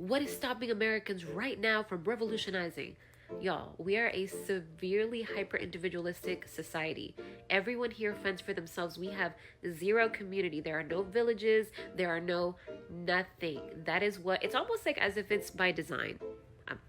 What is stopping Americans right now from revolutionizing? Y'all, we are a severely hyper-individualistic society. Everyone here fends for themselves. We have zero community. There are no villages. There are no nothing. That is what, it's almost like as if it's by design. I'm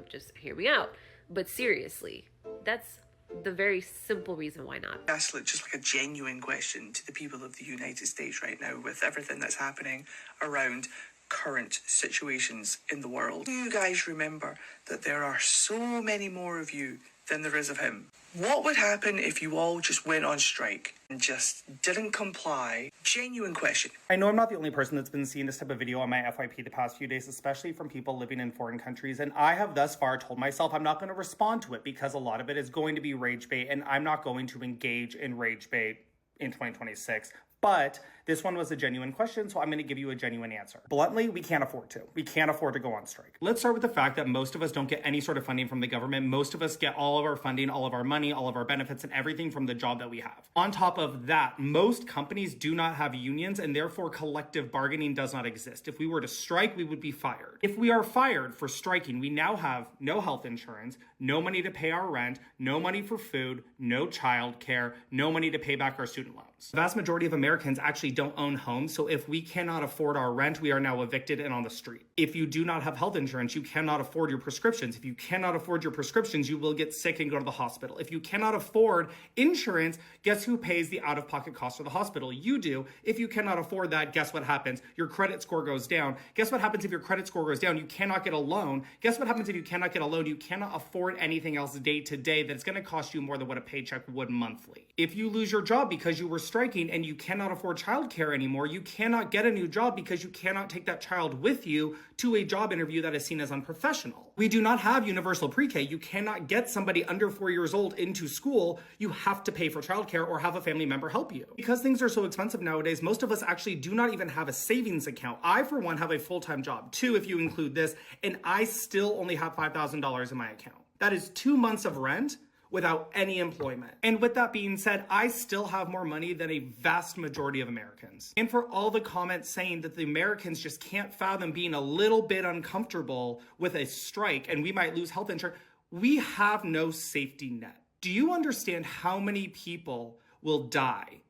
just, hear me out. But seriously, that's the very simple reason why not. That's just like a genuine question to the people of the United States right now with everything that's happening around current situations in the world. Do you guys remember that there are so many more of you than there is of him? What would happen if you all just went on strike and just didn't comply? Genuine question. I know I'm not the only person that's been seeing this type of video on my FYP the past few days, especially from people living in foreign countries, and I have thus far told myself I'm not going to respond to it because a lot of it is going to be rage bait, and I'm not going to engage in rage bait in 2026. But this one was a genuine question, so I'm going to give you a genuine answer. Bluntly, we can't afford to. We can't afford to go on strike. Let's start with the fact that most of us don't get any sort of funding from the government. Most of us get all of our funding, all of our money, all of our benefits, and everything from the job that we have. On top of that, most companies do not have unions, and therefore collective bargaining does not exist. If we were to strike, we would be fired. If we are fired for striking, we now have no health insurance, no money to pay our rent, no money for food, no child care, no money to pay back our student loans. The vast majority of Americans actually don't own homes, so if we cannot afford our rent, we are now evicted and on the street. If you do not have health insurance, you cannot afford your prescriptions. If you cannot afford your prescriptions, you will get sick and go to the hospital. If you cannot afford insurance, guess who pays the out-of-pocket cost for the hospital? You do. If you cannot afford that, guess what happens? Your credit score goes down. Guess what happens if your credit score goes down? You cannot get a loan. Guess what happens if you cannot get a loan? You cannot afford anything else day to day that's going to cost you more than what a paycheck would monthly. If you lose your job because you were striking and you cannot afford childcare anymore, you cannot get a new job because you cannot take that child with you to a job interview that is seen as unprofessional. We do not have universal pre-K. You cannot get somebody under 4 years old into school. You have to pay for childcare or have a family member help you. Because things are so expensive nowadays, most of us actually do not even have a savings account. I, for one, have a full-time job, 2 if you include this, and I still only have $5,000 in my account. That is 2 months of rent without any employment. And with that being said, I still have more money than a vast majority of Americans. And for all the comments saying that the Americans just can't fathom being a little bit uncomfortable with a strike and we might lose health insurance, we have no safety net. Do you understand how many people will die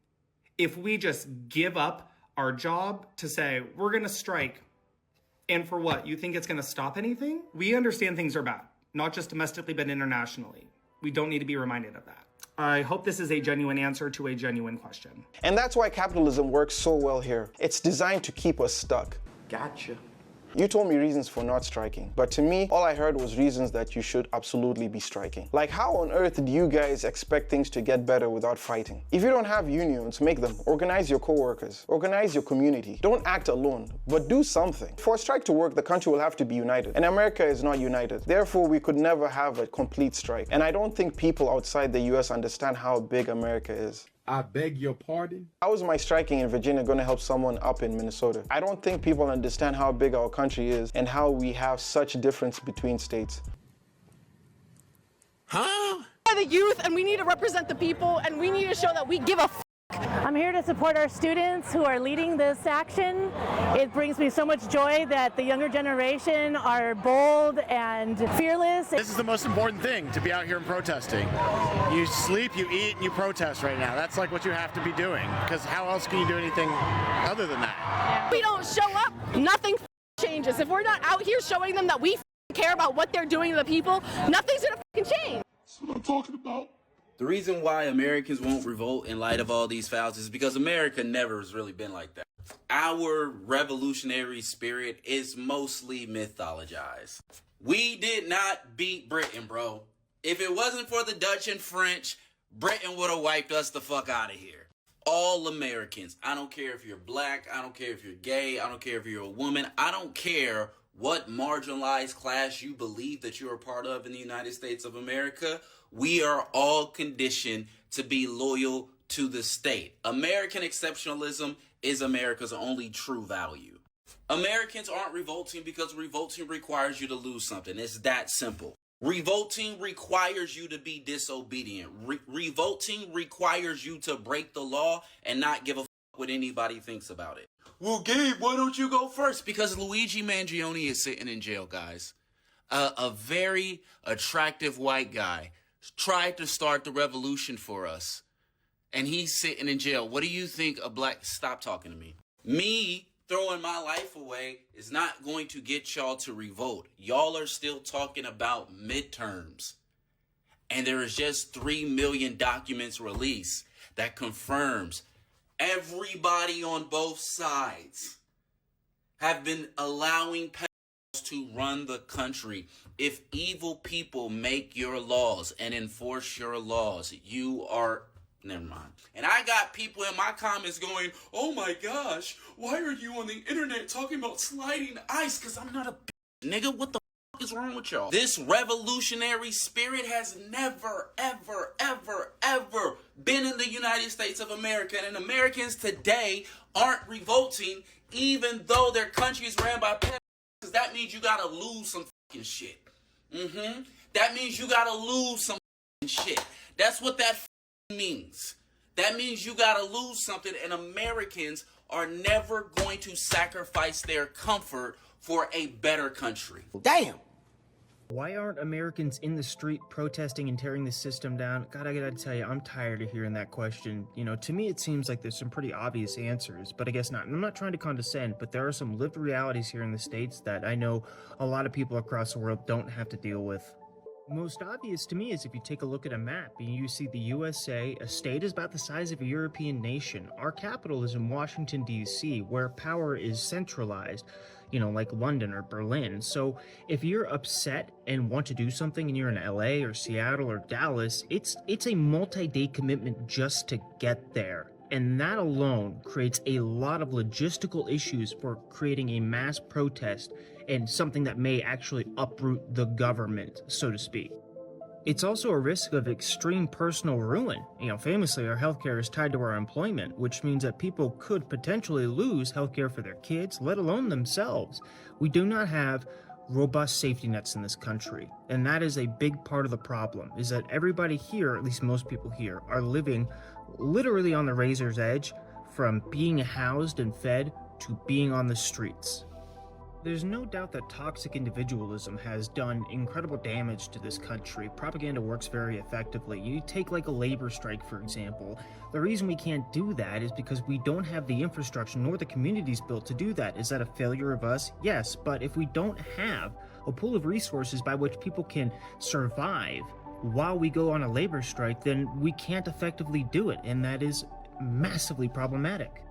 if we just give up our job to say, we're gonna strike, and for what? You think it's gonna stop anything? We understand things are bad, not just domestically, but internationally. We don't need to be reminded of that. I hope this is a genuine answer to a genuine question. And that's why capitalism works so well here. It's designed to keep us stuck. Gotcha. You told me reasons for not striking, but to me, all I heard was reasons that you should absolutely be striking. Like, how on earth do you guys expect things to get better without fighting? If you don't have unions, make them. Organize your co-workers. Organize your community. Don't act alone, but do something. For a strike to work, the country will have to be united, and America is not united. Therefore, we could never have a complete strike. And I don't think people outside the US understand how big America is. I beg your pardon? How is my striking in Virginia going to help someone up in Minnesota? I don't think people understand how big our country is and how we have such difference between states. Huh? We're the youth, and we need to represent the people, and we need to show that we give a f***. I'm here to support our students who are leading this action. It brings me so much joy that the younger generation are bold and fearless. This is the most important thing, to be out here and protesting. You sleep, you eat, and you protest right now. That's like what you have to be doing, because how else can you do anything other than that? If we don't show up, nothing changes. If we're not out here showing them that we care about what they're doing to the people, nothing's gonna change. That's what I'm talking about. The reason why Americans won't revolt in light of all these fouls is because America never has really been like that. Our revolutionary spirit is mostly mythologized. We did not beat Britain, bro. If it wasn't for the Dutch and French, Britain would have wiped us the fuck out of here. All Americans. I don't care if you're black. I don't care if you're gay. I don't care if you're a woman. I don't care what marginalized class you believe that you're a part of in the United States of America. We are all conditioned to be loyal to the state. American exceptionalism is America's only true value. Americans aren't revolting because revolting requires you to lose something. It's that simple. Revolting requires you to be disobedient. Revolting requires you to break the law and not give a fuck what anybody thinks about it. Well, Gabe, why don't you go first? Because Luigi Mangione is sitting in jail, guys. A very attractive white guy tried to start the revolution for us, and he's sitting in jail. What do you think a black... Stop talking to me. Me throwing my life away is not going to get y'all to revolt. Y'all are still talking about midterms. And there is just 3 million documents released that confirms everybody on both sides have been allowing pedophiles to run the country. If evil people make your laws and enforce your laws, you are... Never mind. And I got people in my comments going, oh my gosh, why are you on the internet talking about sliding ice? Because I'm not a bitch. Nigga, what the fuck is wrong with y'all? This revolutionary spirit has never, ever, ever, ever been in the United States of America. And Americans today aren't revolting even though their country is ran by pedophiles. Because that means you gotta lose some fucking shit. That means you gotta lose some fucking shit. That's what that means. That means you gotta lose something, and Americans are never going to sacrifice their comfort for a better country. Damn! Why aren't Americans in the street protesting and tearing the system down? God, I gotta tell you, I'm tired of hearing that question. You know, to me it seems like there's some pretty obvious answers, but I guess not. And I'm not trying to condescend, but there are some lived realities here in the States that I know a lot of people across the world don't have to deal with. Most obvious to me is if you take a look at a map and you see the USA, a state is about the size of a European nation. Our capital is in Washington, D.C., where power is centralized, you know, like London or Berlin. So if you're upset and want to do something and you're in LA or Seattle or Dallas, it's a multi-day commitment just to get there. And that alone creates a lot of logistical issues for creating a mass protest and something that may actually uproot the government, so to speak. It's also a risk of extreme personal ruin. You know, famously, our healthcare is tied to our employment, which means that people could potentially lose healthcare for their kids, let alone themselves. We do not have robust safety nets in this country, and that is a big part of the problem, is that everybody here, at least most people here, are living literally on the razor's edge from being housed and fed to being on the streets. There's no doubt that toxic individualism has done incredible damage to this country. Propaganda works very effectively. You take like a labor strike, for example. The reason we can't do that is because we don't have the infrastructure nor the communities built to do that. Is that a failure of us? Yes, but if we don't have a pool of resources by which people can survive while we go on a labor strike, then we can't effectively do it, and that is massively problematic.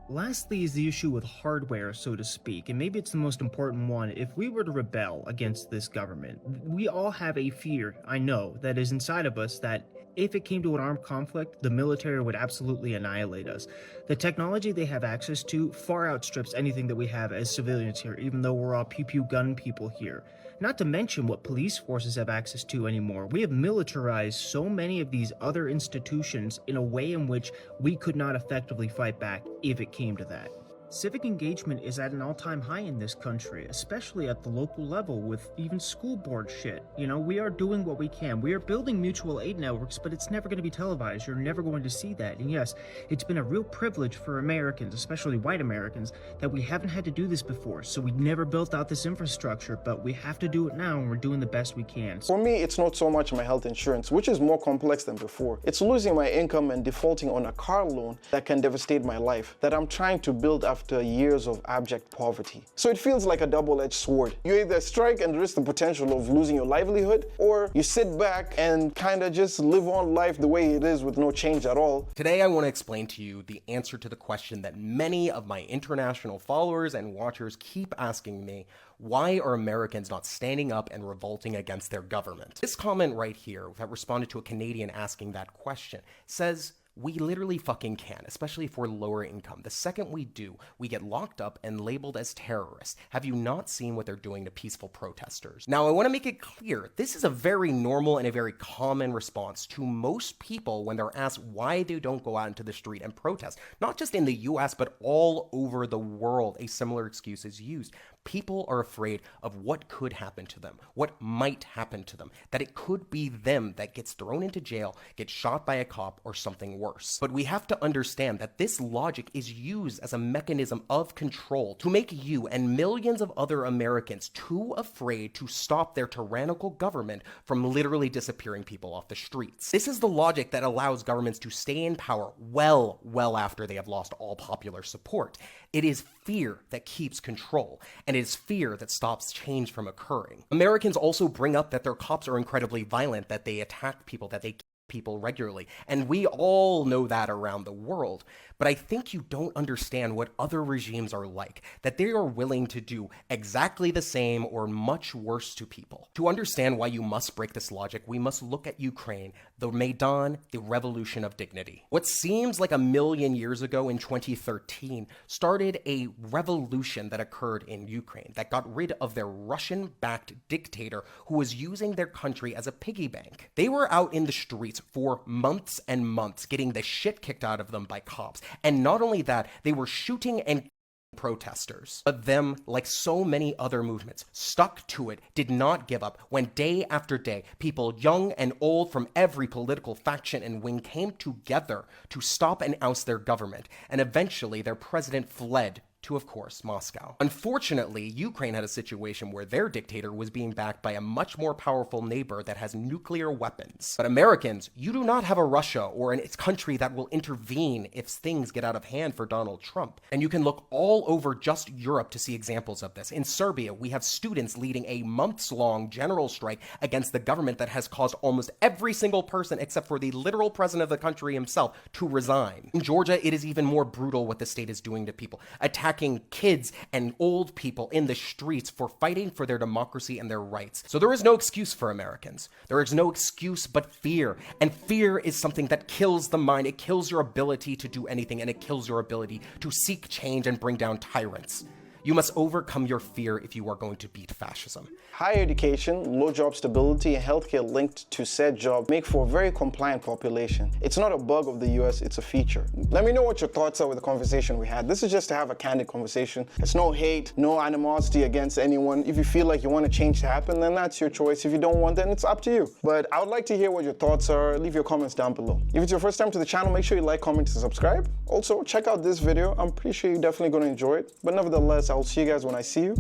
Lastly is the issue with hardware, so to speak, and maybe it's the most important one. If we were to rebel against this government, we all have a fear, I know, that is inside of us that if it came to an armed conflict, the military would absolutely annihilate us. The technology they have access to far outstrips anything that we have as civilians here, even though we're all pew-pew gun people here. Not to mention what police forces have access to anymore. We have militarized so many of these other institutions in a way in which we could not effectively fight back if it came to that. Civic engagement is at an all-time high in this country, especially at the local level with even school board shit. You know, we are doing what we can. We are building mutual aid networks, but it's never going to be televised. You're never going to see that. And yes, it's been a real privilege for Americans, especially white Americans, that we haven't had to do this before. So we never built out this infrastructure, but we have to do it now, and we're doing the best we can. For me, it's not so much my health insurance, which is more complex than before. It's losing my income and defaulting on a car loan that can devastate my life, that I'm trying to build after years of abject poverty. So it feels like a double-edged sword. You either strike and risk the potential of losing your livelihood, or you sit back and kind of just live on life the way it is with no change at all. Today I want to explain to you the answer to the question that many of my international followers and watchers keep asking me: why are Americans not standing up and revolting against their government? This comment right here that responded to a Canadian asking that question says, we literally fucking can, especially if we're lower income. The second we do, we get locked up and labeled as terrorists. Have you not seen what they're doing to peaceful protesters? Now, I want to make it clear, this is a very normal and a very common response to most people when they're asked why they don't go out into the street and protest. Not just in the US, but all over the world, a similar excuse is used. People are afraid of what could happen to them, what might happen to them, that it could be them that gets thrown into jail, gets shot by a cop, or something worse. But we have to understand that this logic is used as a mechanism of control to make you and millions of other Americans too afraid to stop their tyrannical government from literally disappearing people off the streets. This is the logic that allows governments to stay in power well after they have lost all popular support. It is fear that keeps control, and it is fear that stops change from occurring. Americans also bring up that their cops are incredibly violent, that they attack people, that they kill people regularly, and we all know that around the world. But I think you don't understand what other regimes are like, that they are willing to do exactly the same or much worse to people. To understand why you must break this logic, we must look at Ukraine, the Maidan, the revolution of dignity. What seems like 1,000,000 years ago in 2013 started a revolution that occurred in Ukraine that got rid of their Russian-backed dictator who was using their country as a piggy bank. They were out in the streets for months and months, getting the shit kicked out of them by cops. And not only that, they were shooting and protesters. But them, like so many other movements, stuck to it, did not give up, when day after day, people young and old from every political faction and wing came together to stop and oust their government. And eventually, their president fled to, of course, Moscow. Unfortunately, Ukraine had a situation where their dictator was being backed by a much more powerful neighbor that has nuclear weapons. But Americans, you do not have a Russia or a country that will intervene if things get out of hand for Donald Trump. And you can look all over just Europe to see examples of this. In Serbia, we have students leading a months-long general strike against the government that has caused almost every single person, except for the literal president of the country himself, to resign. In Georgia, it is even more brutal what the state is doing to people, attacking kids and old people in the streets for fighting for their democracy and their rights. So there is no excuse for Americans. There is no excuse but fear. And fear is something that kills the mind. It kills your ability to do anything, and it kills your ability to seek change and bring down tyrants. You must overcome your fear if you are going to beat fascism. Higher education, low job stability, and healthcare linked to said job make for a very compliant population. It's not a bug of the US, it's a feature. Let me know what your thoughts are with the conversation we had. This is just to have a candid conversation. There's no hate, no animosity against anyone. If you feel like you want a change to happen, then that's your choice. If you don't want, then it's up to you. But I would like to hear what your thoughts are. Leave your comments down below. If it's your first time to the channel, make sure you like, comment, and subscribe. Also, check out this video. I'm pretty sure you're definitely going to enjoy it. But nevertheless, I'll see you guys when I see you.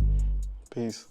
Peace.